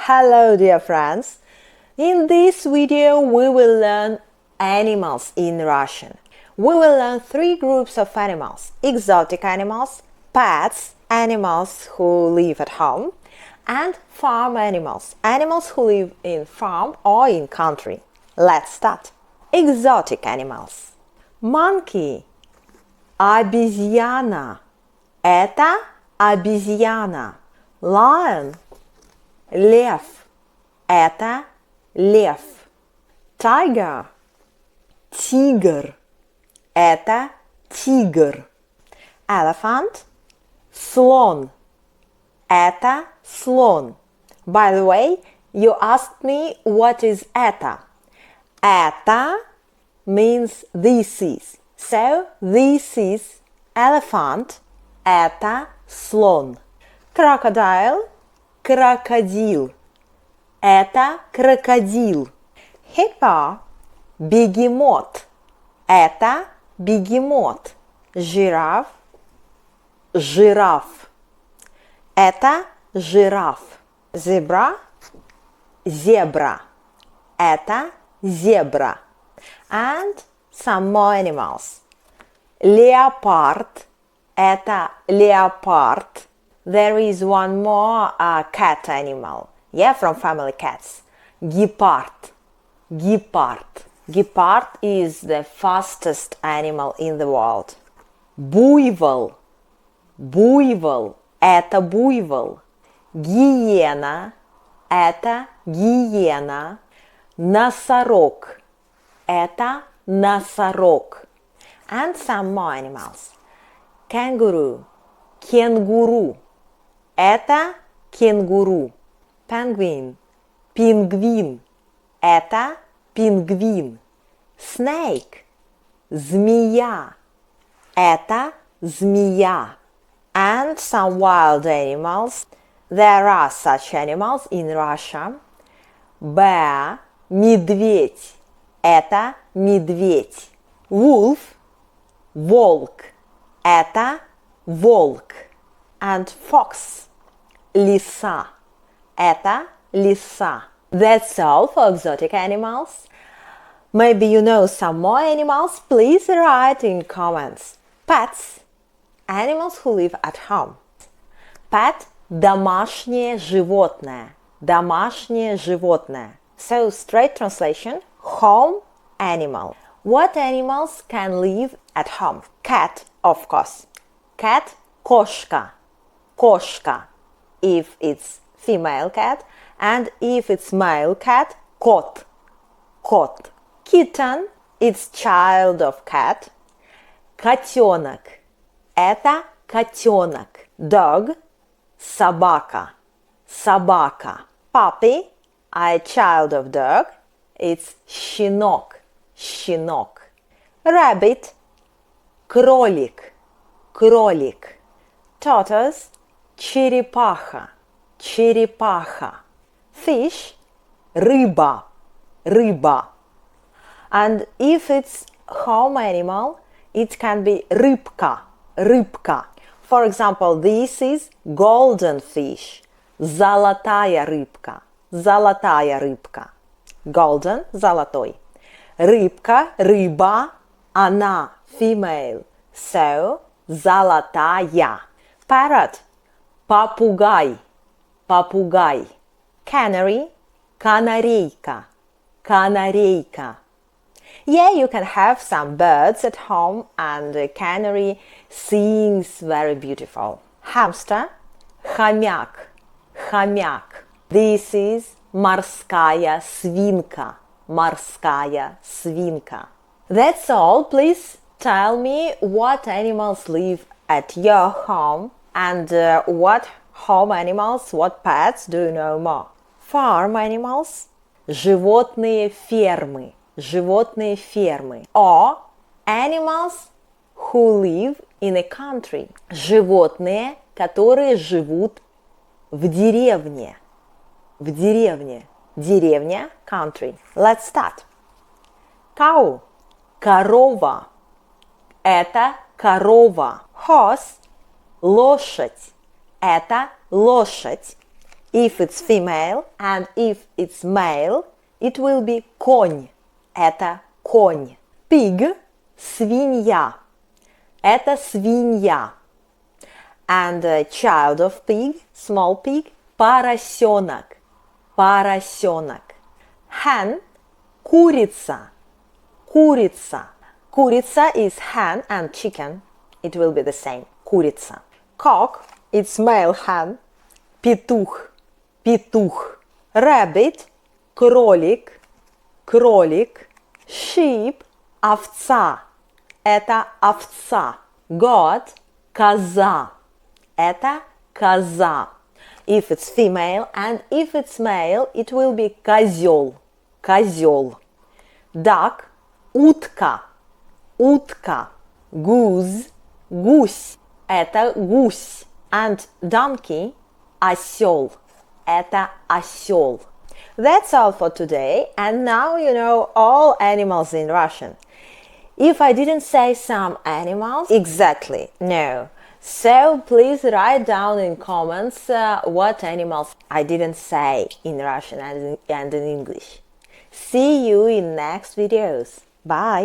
Hello dear friends! In this video we will learn animals in Russian. We will learn three groups of animals: exotic animals, pets, animals who live at home, and farm animals, animals who live in farm or in country. Let's start. Exotic animals. Monkey. Обезьяна. Это обезьяна. Lion. Лев. Это лев. Tiger. Тигр. Это тигр. Elephant. Слон. Это слон. By the way, you asked me what is это. Это means this is. So, this is elephant. Это слон. Crocodile. Крокодил. Это крокодил. Hippo. Бегемот. Это бегемот. Жираф. Жираф. Это жираф. Зебра. Зебра. Это зебра. And some more animals. Леопард. Это леопард. There is one more cat animal. Yeah, from family cats. Гепард. Гепард. Гепард is the fastest animal in the world. Буйвол. Буйвол. Это буйвол. Гиена. Это гиена. Носорог. Это носорог. And some more animals. Kangaroo. Кенгуру. Это кенгуру. Penguin. Пингвин. Это пингвин. Snake. Змея. Это змея. And some wild animals. There are such animals in Russia. Bear. Медведь. Это медведь. Wolf. Волк. Это волк. And fox. Лиса. Это лиса. That's all for exotic animals. Maybe you know some more animals. Please write in comments. Pets. Animals who live at home. Pet – домашнее животное. Домашнее животное. So, straight translation – home animal. What animals can live at home? Cat, of course. Cat – кошка. Кошка. If it's female cat. And if it's male cat – кот. Кот. Kitten – it's child of cat. Котенок. Это котенок. Dog – собака. Собака. Puppy – a child of dog. It's щенок. Щенок. Rabbit – кролик. Кролик. Tortoise – черепаха. Черепаха. Fish – рыба. Рыба. And if it's home animal, it can be рыбка. Рыбка. For example, this is golden fish. Золотая рыбка. Золотая рыбка. Golden – золотой. Рыбка, рыба, она female. So, золотая. Parrot – попугай. Попугай. Canary – канарейка. Канарейка. Yeah, you can have some birds at home and the canary sings very beautiful. Hamster – хомяк. Хомяк. This is морская свинка. Морская свинка. That's all. Please tell me what animals live at your home and what home animals, what pets do you know more? Farm animals – животные фермы. Животные фермы. Or animals who live in a country. Животные, которые живут в деревне. В деревне. Деревня – country. Let's start. Cow – корова. Это корова. Horse – лошадь. Это лошадь. if it's female, and if it's male, it will be конь. Это конь. Pig – свинья. Это свинья. And a child of pig, small pig, поросенок. Поросенок. Hen – курица. Курица. Курица is hen and chicken. It will be the same. Курица. Cock – it's male hen. Петух. Петух. Rabbit – кролик. Кролик. Sheep – овца. Это овца. Goat – коза. Это коза. If it's female and if it's male, it will be козел. Козел. Duck – утка. Утка. Goose – гусь. Это гусь. And donkey – осел. Это осел. That's all for today, and now you know all animals in Russian. If I didn't say some animals exactly, no. So please write down in comments what animals I didn't say in Russian and in English. See you in next videos. Bye!